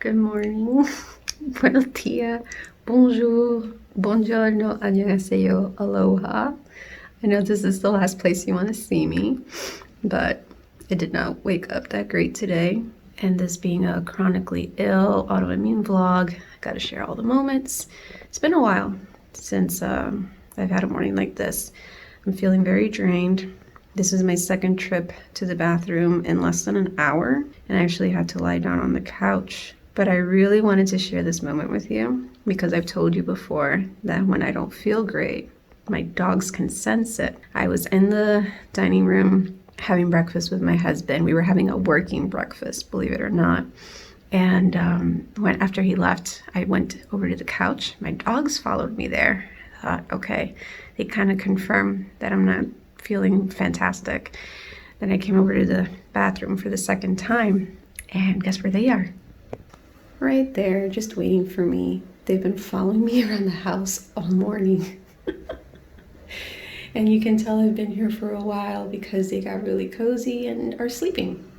Good morning. Buenos dias. Bonjour. Buongiorno. Annyeonghaseyo. Aloha. I know this is the last place you want to see me, but I did not wake up that great today. And this being a chronically ill autoimmune vlog, I gotta share all the moments. It's been a while since I've had a morning like this. I'm feeling very drained. This is my second trip to the bathroom in less than an hour, and I actually had to lie down on the couch. But I really wanted to share this moment with you because I've told you before that when I don't feel great, my dogs can sense it. I was in the dining room having breakfast with my husband. We were having a working breakfast, believe it or not. And after he left, I went over to the couch. My dogs followed me there. I thought, okay, they kind of confirm that I'm not feeling fantastic. Then I came over to the bathroom for the second time, and guess where they are? Right there, just waiting for me. They've been following me around the house all morning. And you can tell I've been here for a while because they got really cozy and are sleeping.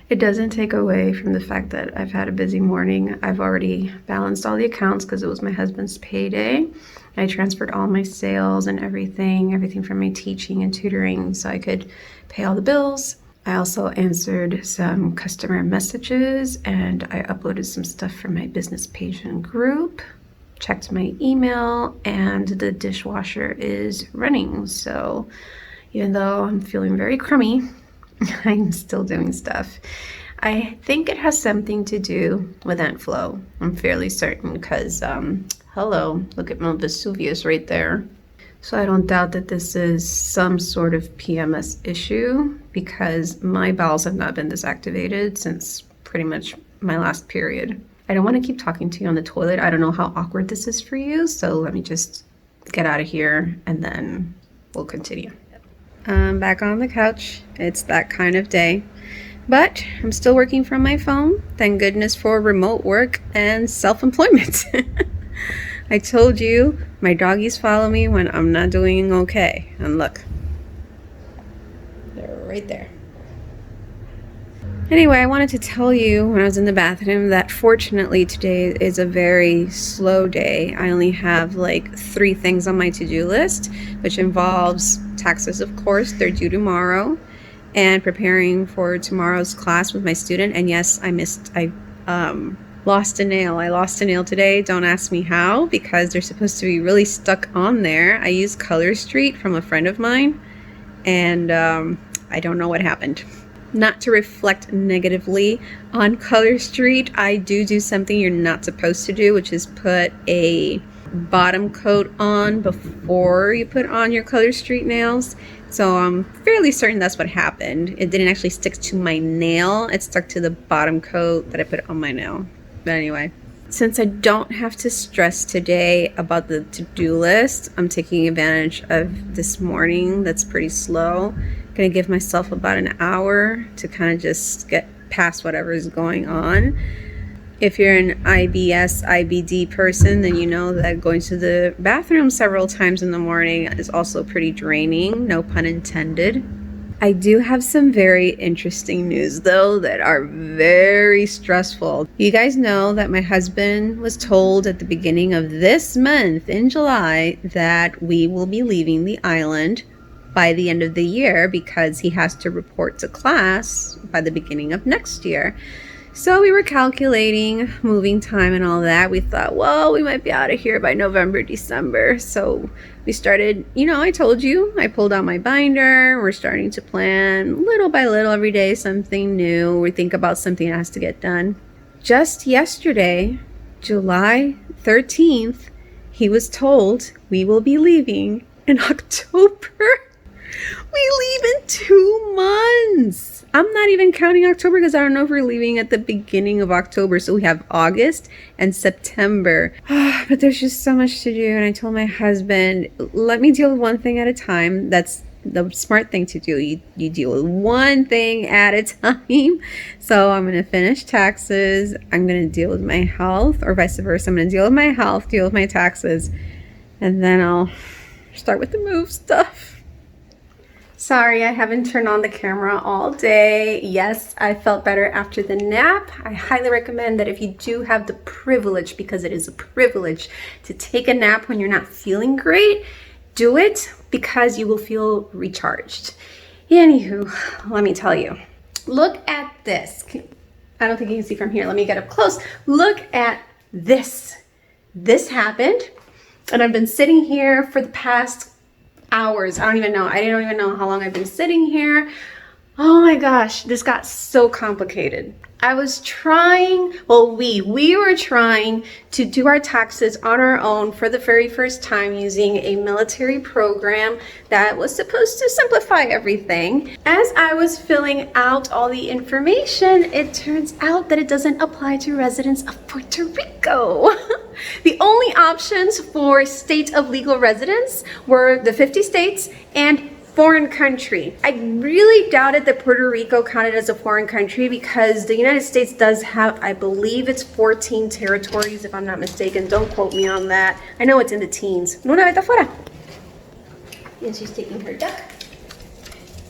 It doesn't take away from the fact that I've had a busy morning. I've already balanced all the accounts because it was my husband's payday. I transferred all my sales and everything from my teaching and tutoring so I could pay all the bills. I also answered some customer messages and I uploaded some stuff from my business page and group, checked my email, and the dishwasher is running. So even though I'm feeling very crummy, I'm still doing stuff. I think it has something to do with ant flow. I'm fairly certain because, hello, look at Mount Vesuvius right there. So I don't doubt that this is some sort of PMS issue because my bowels have not been this activated since pretty much my last period. I don't want to keep talking to you on the toilet. I don't know how awkward this is for you, so let me just get out of here and then we'll continue. I'm back on the couch. It's that kind of day, but I'm still working from my phone. Thank goodness for remote work and self-employment. I told you my doggies follow me when I'm not doing okay. And look, they're right there. Anyway, I wanted to tell you when I was in the bathroom that fortunately today is a very slow day. I only have like 3 things on my to-do list, which involves taxes, of course, they're due tomorrow, and preparing for tomorrow's class with my student. And yes, I lost a nail. I lost a nail today. Don't ask me how, because they're supposed to be really stuck on there. I used Color Street from a friend of mine, and I don't know what happened. Not to reflect negatively on Color Street, I do something you're not supposed to do, which is put a bottom coat on before you put on your Color Street nails. So I'm fairly certain that's what happened. It didn't actually stick to my nail. It stuck to the bottom coat that I put on my nail. But anyway, since I don't have to stress today about the to-do list, I'm taking advantage of this morning that's pretty slow. I'm gonna give myself about an hour to kind of just get past whatever is going on. If you're an IBS, IBD person, then you know that going to the bathroom several times in the morning is also pretty draining, no pun intended. I do have some very interesting news though that are very stressful. You guys know that my husband was told at the beginning of this month in July that we will be leaving the island by the end of the year because he has to report to class by the beginning of next year. So we were calculating moving time and all that. We thought, well, we might be out of here by November, December. So we started, I told you, I pulled out my binder. We're starting to plan little by little every day, something new. We think about something that has to get done. Just yesterday, July 13th, he was told we will be leaving in October. We leave in 2 months. I'm not even counting October because I don't know if we're leaving at the beginning of October. So we have August and September. But there's just so much to do. And I told my husband, let me deal with one thing at a time. That's the smart thing to do. You deal with one thing at a time. So I'm going to finish taxes. I'm going to deal with my health, or vice versa. I'm going to deal with my health, deal with my taxes. And then I'll start with the move stuff. Sorry, I haven't turned on the camera all day. Yes, I felt better after the nap. I highly recommend that if you do have the privilege, because it is a privilege, to take a nap when you're not feeling great, do it because you will feel recharged. Anywho, let me tell you. Look at this. I don't think you can see from here. Let me get up close. Look at this. This happened, and I've been sitting here for the past hours. I don't even know how long I've been sitting here. Oh my gosh, this got so complicated. I was trying, well, we were trying to do our taxes on our own for the very first time using a military program that was supposed to simplify everything. As I was filling out all the information, it turns out that it doesn't apply to residents of Puerto Rico. The only options for state of legal residence were the 50 states and foreign country. I really doubted that Puerto Rico counted as a foreign country because the United States does have, I believe it's 14 territories if I'm not mistaken. Don't quote me on that. I know it's in the teens. Luna, vete afuera. And she's taking her duck.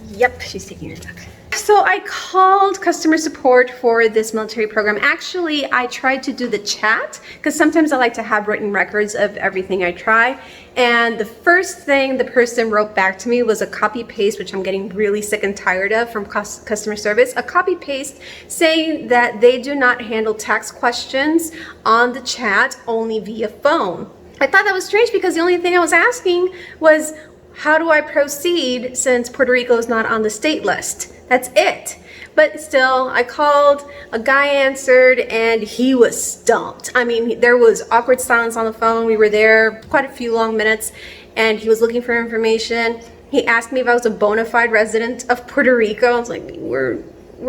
Yep, she's taking her duck. So I called customer support for this military program. Actually, I tried to do the chat because sometimes I like to have written records of everything I try. And the first thing the person wrote back to me was a copy paste, which I'm getting really sick and tired of from customer service, a copy paste saying that they do not handle tax questions on the chat, only via phone. I thought that was strange because the only thing I was asking was, how do I proceed since Puerto Rico is not on the state list? That's it. But still, I called, a guy answered, and he was stumped. I mean, there was awkward silence on the phone. We were there quite a few long minutes, and he was looking for information. He asked me if I was a bona fide resident of Puerto Rico. I was like, we're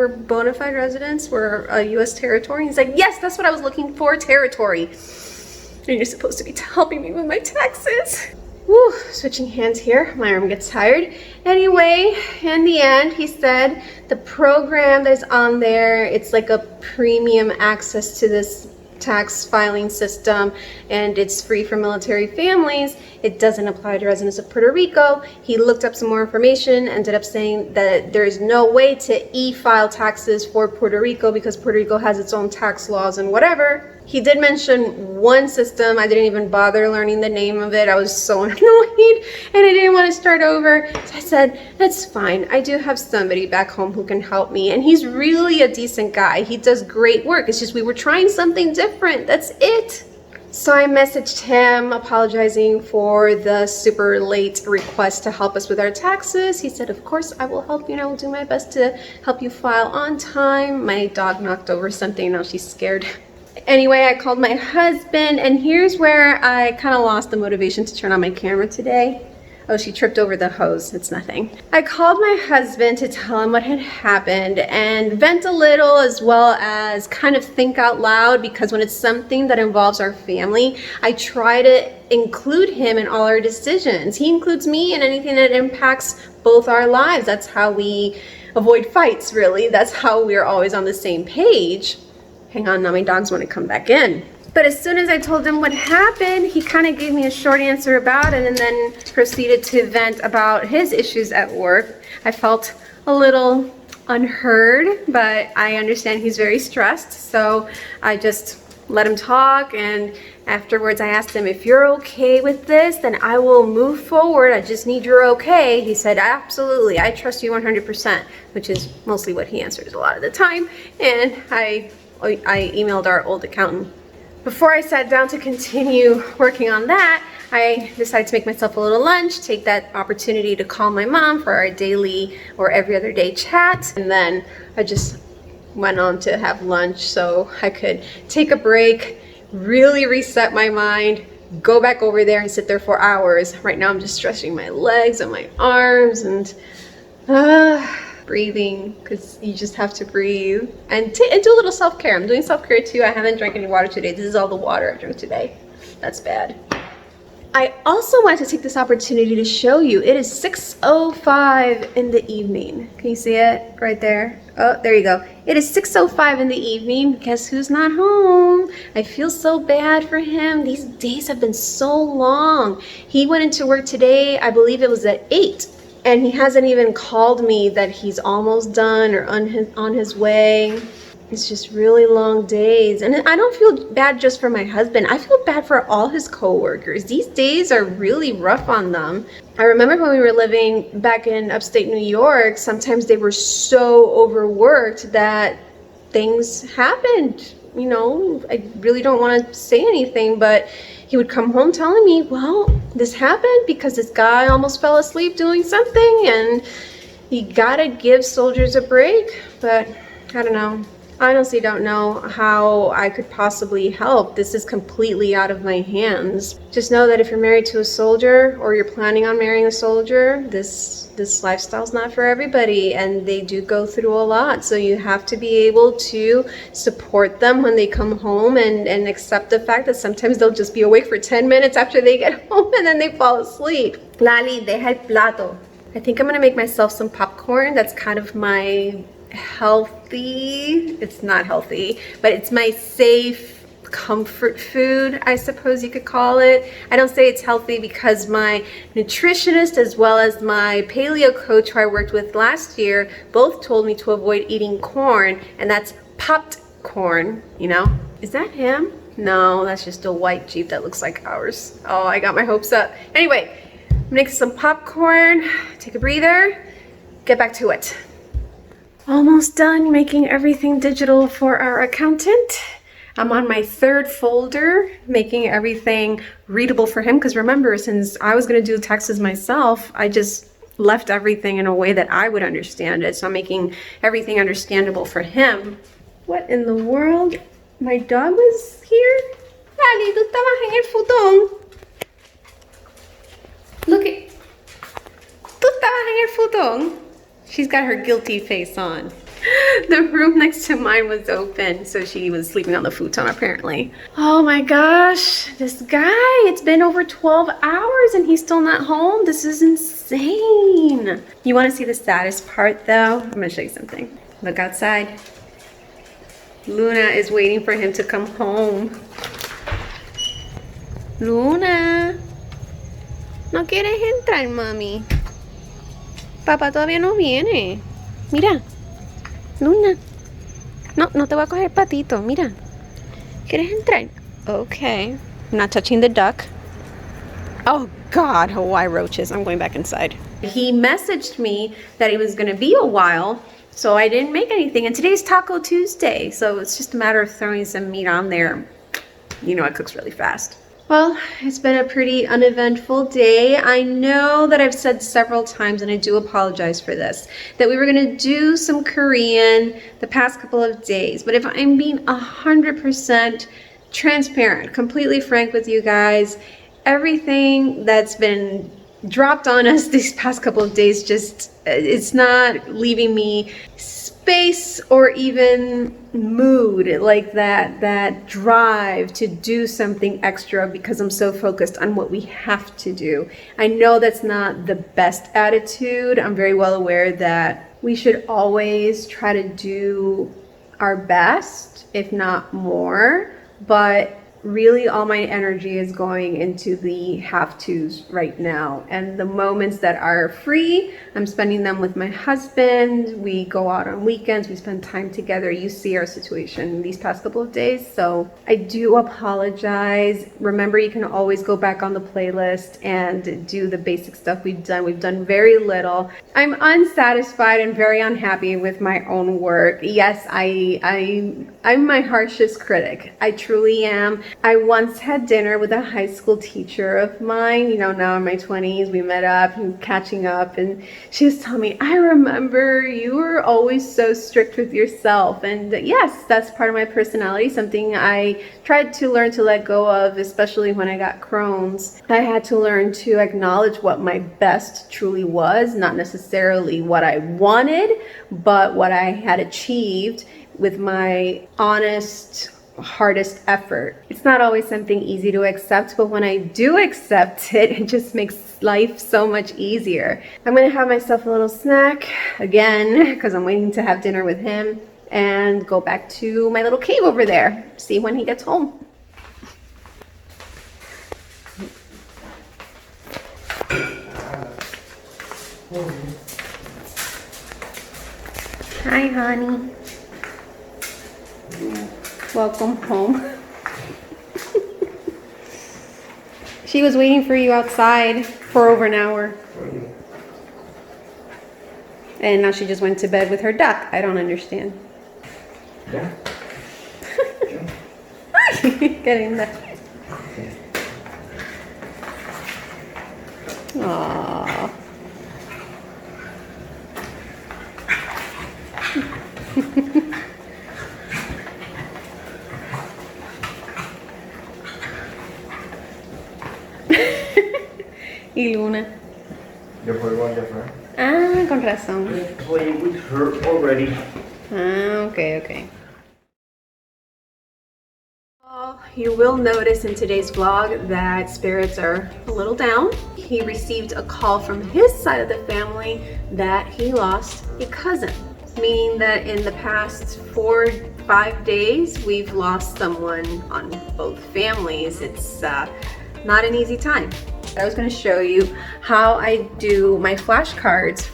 bona fide residents? We're a U.S. territory? He's like, yes, that's what I was looking for, territory. And you're supposed to be helping me with my taxes. Woo, switching hands here. My arm gets tired. Anyway, in the end, he said the program that is on there, it's like a premium access to this tax filing system, and it's free for military families. It doesn't apply to residents of Puerto Rico. He looked up some more information, ended up saying that there is no way to e-file taxes for Puerto Rico because Puerto Rico has its own tax laws and whatever. He did mention one system. I didn't even bother learning the name of it. I was so annoyed and I didn't want to start over. So I said, that's fine. I do have somebody back home who can help me. And he's really a decent guy. He does great work. It's just we were trying something different. That's it. So I messaged him apologizing for the super late request to help us with our taxes. He said, of course, I will help you and I will do my best to help you file on time. My dog knocked over something. Now she's scared. Anyway, I called my husband, and here's where I kind of lost the motivation to turn on my camera today. Oh, she tripped over the hose. It's nothing. I called my husband to tell him what had happened and vent a little, as well as kind of think out loud, because when it's something that involves our family, I try to include him in all our decisions. He includes me in anything that impacts both our lives. That's how we avoid fights, really. That's how we're always on the same page. Hang on, now my dogs want to come back in. But as soon as I told him what happened, he kind of gave me a short answer about it and then proceeded to vent about his issues at work. I felt a little unheard, but I understand he's very stressed, so I just let him talk, and afterwards I asked him, if you're okay with this, then I will move forward. I just need your okay. He said, absolutely, I trust you 100%, which is mostly what he answers a lot of the time, and I emailed our old accountant. Before I sat down to continue working on that, I decided to make myself a little lunch, take that opportunity to call my mom for our daily or every other day chat, and then I just went on to have lunch so I could take a break, really reset my mind, go back over there and sit there for hours. Right now I'm just stretching my legs and my arms and breathing, because you just have to breathe and do a little self-care. I'm doing self-care too. I haven't drank any water today. This is all the water I've drank today. That's bad. I also wanted to take this opportunity to show you. It is 6:05 in the evening. Can you see it right there? Oh, there you go. It is 6:05 in the evening. Guess who's not home? I feel so bad for him. These days have been so long. He went into work today, I believe it was at 8. And he hasn't even called me that he's almost done or on his way. It's just really long days. And I don't feel bad just for my husband. I feel bad for all his coworkers. These days are really rough on them. I remember when we were living back in upstate New York, sometimes they were so overworked that things happened. You know, I really don't want to say anything, but he would come home telling me, well, this happened because this guy almost fell asleep doing something, and you gotta give soldiers a break. But I don't know. I honestly don't know how I could possibly help. This is completely out of my hands. Just know that if you're married to a soldier or you're planning on marrying a soldier, this lifestyle's not for everybody, and they do go through a lot. So you have to be able to support them when they come home and accept the fact that sometimes they'll just be awake for 10 minutes after they get home and then they fall asleep. Lali, deja el plato. I think I'm gonna make myself some popcorn. That's kind of my healthy, it's not healthy, but it's my safe comfort food, I suppose you could call it. I don't say it's healthy because my nutritionist as well as my paleo coach who I worked with last year both told me to avoid eating corn, and that's popped corn, you know? Is that him? No, that's just a white Jeep that looks like ours. Oh, I got my hopes up. Anyway, make some popcorn, take a breather, get back to it. Almost done making everything digital for our accountant. I'm on my third folder, making everything readable for him, because remember, since I was going to do taxes myself, I just left everything in a way that I would understand it. So I'm making everything understandable for him. What in the world? My dog was here? Lali, tú estabas en el futón. Look at... Tú estabas en el futón. She's got her guilty face on. The room next to mine was open, so she was sleeping on the futon apparently. Oh my gosh, this guy, it's been over 12 hours and he's still not home. This is insane. You want to see the saddest part though? I'm gonna show you something. Look outside. Luna is waiting for him to come home. Luna, ¿no quieres entrar, mami? Papá todavía no viene. Mira. Luna. No, no te voy a coger patito. Mira. ¿Quieres entrar? Okay. I'm not touching the duck. Oh God, Hawaii roaches. I'm going back inside. He messaged me that he was going to be a while, so I didn't make anything. And today's Taco Tuesday, so it's just a matter of throwing some meat on there. You know, it cooks really fast. Well, it's been a pretty uneventful day. I know that I've said several times, and I do apologize for this, that we were going to do some Korean the past couple of days. But if I'm being 100% transparent, completely frank with you guys, everything that's been dropped on us these past couple of days just, it's not leaving me space or even mood, like that drive to do something extra because I'm so focused on what we have to do. I know that's not the best attitude. I'm very well aware that we should always try to do our best, if not more, but really all my energy is going into the have-tos right now, and the moments that are free, I'm spending them with my husband. We go out on weekends, we spend time together. You see our situation these past couple of days, so I do apologize. Remember, you can always go back on the playlist and do the basic stuff we've done very little. I'm unsatisfied and very unhappy with my own work. Yes, I'm my harshest critic. I truly am. I once had dinner with a high school teacher of mine, you know, now in my 20s. We met up and catching up, and she was telling me, I remember you were always so strict with yourself. And yes, that's part of my personality, something I tried to learn to let go of, especially when I got Crohn's. I had to learn to acknowledge what my best truly was, not necessarily what I wanted, but what I had achieved with my honest, hardest effort. It's not always something easy to accept, but when I do accept it, it just makes life so much easier. I'm gonna have myself a little snack again because I'm waiting to have dinner with him and go back to my little cave over there, see when he gets home. Hi, honey. Welcome home. She was waiting for you outside for over an hour. And now she just went to bed with her duck. I don't understand. Yeah. Getting that. Aww. Y Luna. Yo juego al diafragma. Ah, con razón. Playing with her already. Ah, okay. You will notice in today's vlog that spirits are a little down. He received a call from his side of the family that he lost a cousin, meaning that in the past 4-5 days we've lost someone on both families. It's not an easy time. I was going to show you how I do my flashcards.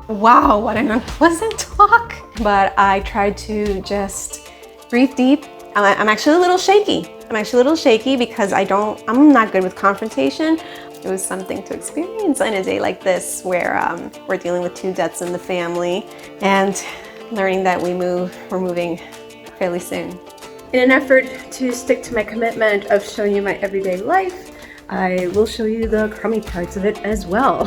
Wow, what an unpleasant talk. But I tried to just breathe deep. I'm actually a little shaky. Because I'm not good with confrontation. It was something to experience on a day like this where we're dealing with 2 deaths in the family and learning that we're moving fairly soon. In an effort to stick to my commitment of showing you my everyday life, I will show you the crummy parts of it as well.